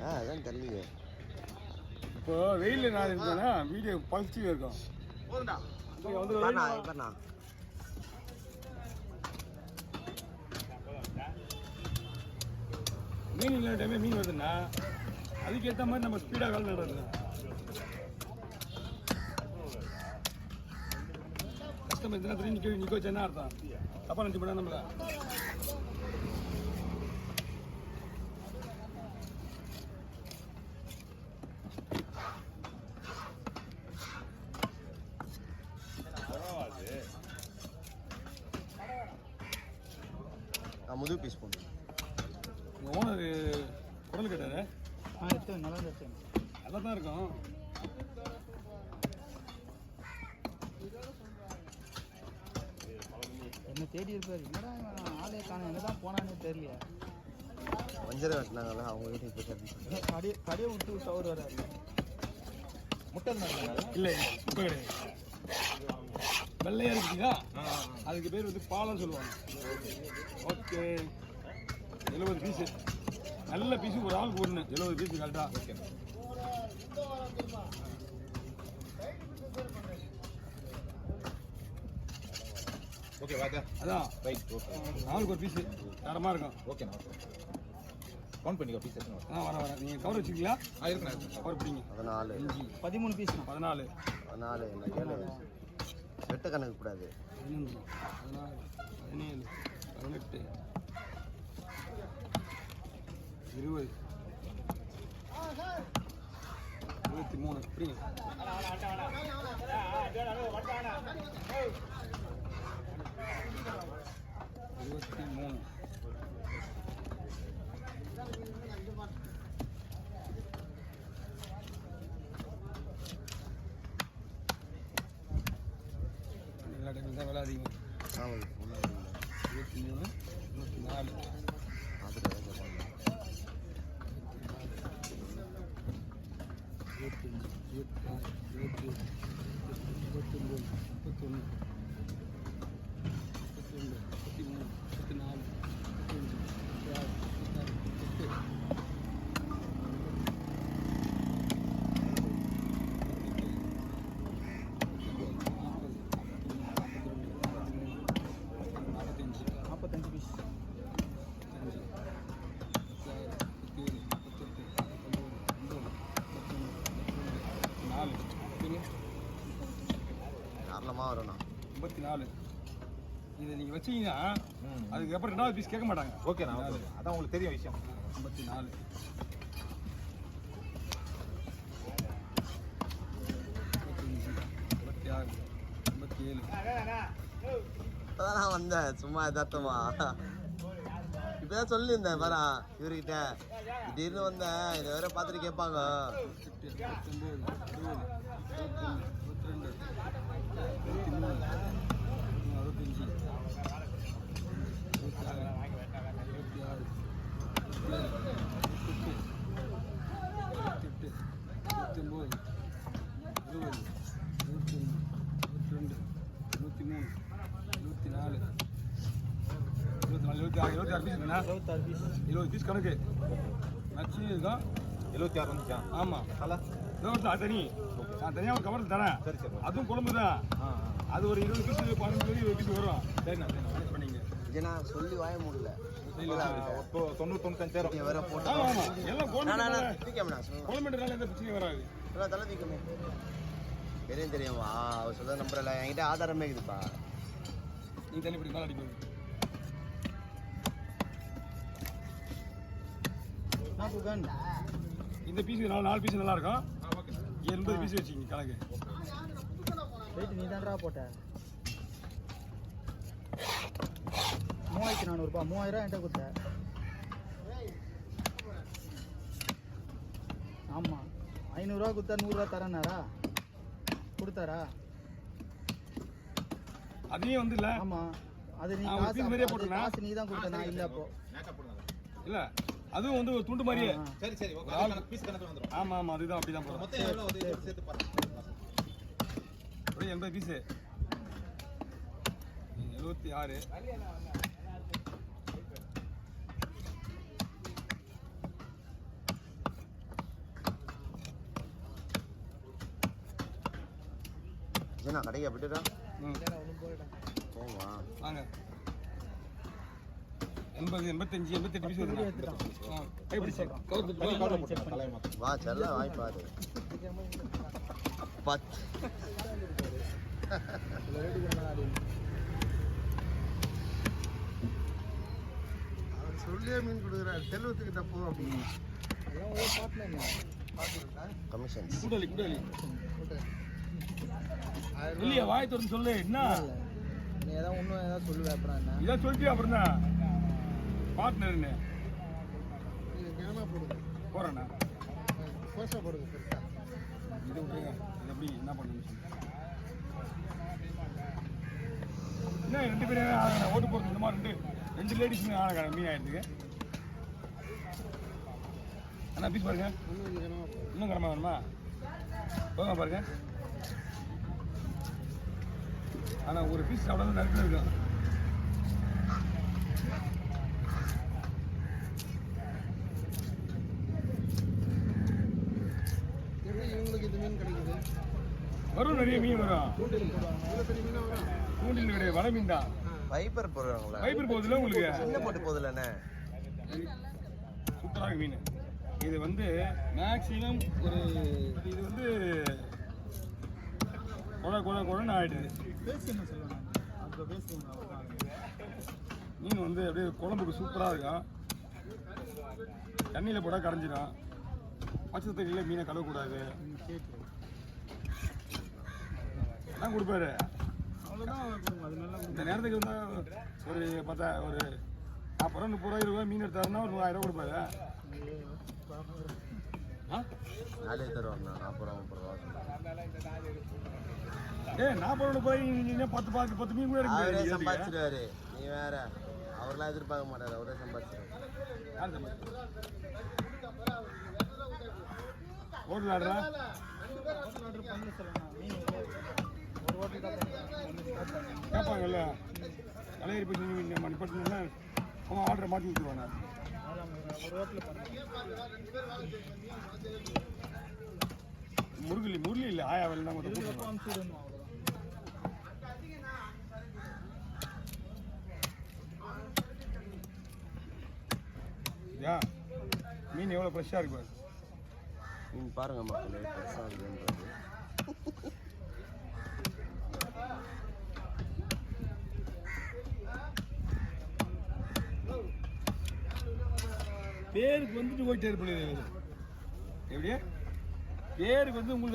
அதான் தெரியலையே. இப்போ வெயிலில் நான் இருந்தேன்னா வீடியோ பழிச்சு இருக்கும். மீன் இல்லாத டைமே மீன் வருதுண்ணா, அதுக்கேற்ற மாதிரி நம்ம ஸ்பீடாக வேலை நடக்குது. கஸ்டமர் எத்தனை துணி நிற்க வச்சு என்ன அர்த்தம்? தப்பா நினச்சி போனா நம்மள. முதுகு பீஸ் போட்டு ஓனர் குரல் கேட்டாரு. எடுத்து நல்லா எடுத்து நல்லா தான் இருக்கும். என்ன தேடி இருப்பாரு. என்னடா ஆளே காணோம், எங்கே தான் போனான்னு தெரியலையா. வஞ்சரை வெட்டினாங்களா அவங்க வீட்டுக்கு போய் கடையை விட்டு சவர் வராது. முட்டை இல்லை, முட்டை கிடையாது. வெள்ளையா இருக்குங்களா, அதுக்கு பேர் வந்து பாலம் சொல்லுவாங்க. ஓகே, 70 பீஸு, நல்ல பீஸு, ஒரு ஆளுக்கு ஒன்று 70 பீஸு கரெக்டா. ஓகே வாங்க. அதான் ரைட். ஓகே, ஆளுக்கு ஒரு பீஸு தரமாக இருக்கும். ஓகேண்ணா. ஓகே, கவுண்ட் பண்ணிக்கோ பீஸ் எத்தனை. வரேன். நீங்கள் கவர் வச்சுக்கீங்களா? இருக்குண்ணா. கவர் பிடிங்க. 14 13 பீஸ். 14 வெட்ட கணக்கு கூடாது. 15 16 17 18 20 23 பிடிங்க. 23 எல்லா டைமில் தான் விலை அதிகம். 23 24 25 26 27 28 29 30 31 45 பீஸ். 54. இதை நீங்கள் வச்சீங்கன்னா அதுக்கப்புறம் 2வது பீஸ் கேட்க மாட்டாங்க. ஓகேண்ணா. அதான் உங்களுக்கு தெரியும் விஷயம். 54 56 57 அதான் வந்தேன் சும்மா எதார்த்தமா. இப்பதான் சொல்லியிருந்தேன் பாரா இவர்கிட்ட. திடீர்னு வந்தேன், இதை வேற பார்த்துட்டு கேட்பாங்க. 70 பீஸ் கணக்கு நச்சு இருக்கும். 76 வந்துச்சா? ஆமாம். ஹலோ, அது தனி, நான் தனியாக ஒரு கவர் தரேன். சரி சரி. அதுவும் குழம்பு தான். அது ஒரு 20 பீஸ் 15 பீஸ் வரும். சரிண்ணா சரிண்ணா மேனேஜ் பண்ணிங்க. ஏன்னா சொல்லி வாய முடியல. 90-95 வேற போட்டு எல்லாம் குழம்புனால எந்த பிரச்சனையும் வராது. தலை தீக்கமே தெரியுமா? அவர் சொல்ல நம்புறல. என்கிட்ட ஆதாரமே இருக்குதுப்பா. நீ தண்ணி பிடிக்க நாள் அடிப்பீங்க. இந்த பீஸ் 4 பீஸ் நல்லா இருக்கும். 80 பீஸ் வச்சுக்கிங்க கணக்கு. ரேட்டு நீ தான்டா போட்ட. 3400 ரூபாய். 3000 என்கிட்ட கொடுத்த. ஆமாம், 500 ரூபா கொடுத்தா 100 ரூபா தரேன்னாரா? கொடுத்தாரா? அதையும் வந்து இல்லை. ஆமாம், அது நீ காசு நீ தான் கொடுத்த, நான் இல்லை. அப்போ இல்லை, அதுவும் வந்து ஒரு துண்டு மாதிரியே. சரி சரி. பீஸ் கணக்கு வந்துடும். ஆமாம் ஆமாம், அதுதான் அப்படி தான் போகிறோம். மொத்தம் எவ்வளோ சேர்த்து பாருங்க. அப்படியே 80 பீஸு 76 75 ஏன்னா கடைக்கு அப்படிடா ம் போவா வாங்க 80 85 88 பீஸ் வருது எப்படி சார் தலையை மாற்ற வா செல்ல வாய்ப்பாரு 10 அவர் சொல்லியே மீன் கொடுக்குறாரு செல்வத்துக்கிட்ட போ அப்படின்னு கமிஷன்ஸ் கூடலி இல்லையா வாய் திறந்து சொல்லு என்ன நீ ஏதாவது ஒன்றும் ஏதாவது சொல்லுவேன் அப்புறம் என்ன இதான் சொல்லிட்டு அப்புறம் தான் பார்ட்னர்னு போகிறேண்ணா கோஷா போடுங்க பெருசா இது விட்டுருங்க இது எப்படி என்ன பண்ணுங்க என்ன 2 பேரும் ஆகணும் ஓட்டு போகிறது இந்த மாதிரி 2 லேடிஸ் மீன் ஆகணும் மீன் ஆயிடுதுங்க அண்ணா பீஸ் பாருங்க இன்னும் கடமை வேணுமா போங்க பாருங்க ஆனால் ஒரு பீஸ் அவ்வளோ நறுக்கு இருக்கும் இவங்களுக்கு இது மீன் கிடைக்குது வரும் நிறைய மீன் வரும் தூண்டில் கிடையாது வலை மீன் தான் வைப்பர் போடுறாங்களா வைப்பர் போகுதுல உங்களுக்கு சின்ன போட்டு போகுதுல்லண்ணே சூப்பராக மீன் இது வந்து மேக்ஸிமம் ஒரு இது வந்து குழன்னு ஆயிடுது பேசி என்ன சொல்லணும் அப்புறம் பேசுங்க மீன் வந்து அப்படியே குழம்புக்கு சூப்பராக இருக்கும் தண்ணியில் போட்டால் கரைஞ்சிடும் பச்சை தண்ணியில் மீனை கழுவக்கூடாது தான் கொடுப்பாரு அவ்வளோதான் அது நல்லா இந்த நேரத்துக்கு வந்து ஒரு 40 ரூபா 30 ரூபா 20 ரூபா மீன் எடுத்தாருன்னா ஒரு 1000 ரூபா கொடுப்பாரு ஆ நாளே தருவாங்க 40 ரூபா 30 ரூபா 40 ரூபா போய் நீங்கள் 10 மீன் கூட அவரே எடுக்க சம்பாதிச்சிருவாரு நீ வேற அவரெல்லாம் எதிர்பார்க்க மாட்டாரு அவரே சம்பாதிச்சிருவாரு ஹோட்டல் ஆடுறா ஆர்டர் பண்ணி சொல்லணும் மீன் ஒரு ஹோட்டல் தான் கேட்பாங்கல்ல கலையரி போய் நீங்கள் நிப்பட்டினா அவங்க ஆர்டரை மாற்றி விட்டுருவாங்க ஒரு ஹோட்டலில் பண்ணி முருகலி இல்லை ஆயா வேலை தான் கொஞ்சம் அனுப்பிச்சு விடணும் அவ்வளோதான் யா மீன் எவ்வளோ ஃப்ரெஷ்ஷாக இருக்கு பாரு. மீன் பாருங்க மக்களே பெருசாக இருக்குன்றது பேருக்கு வந்துட்டு போயிட்டே இருப்பது எப்படியா பேருக்கு வந்து உங்களுக்கு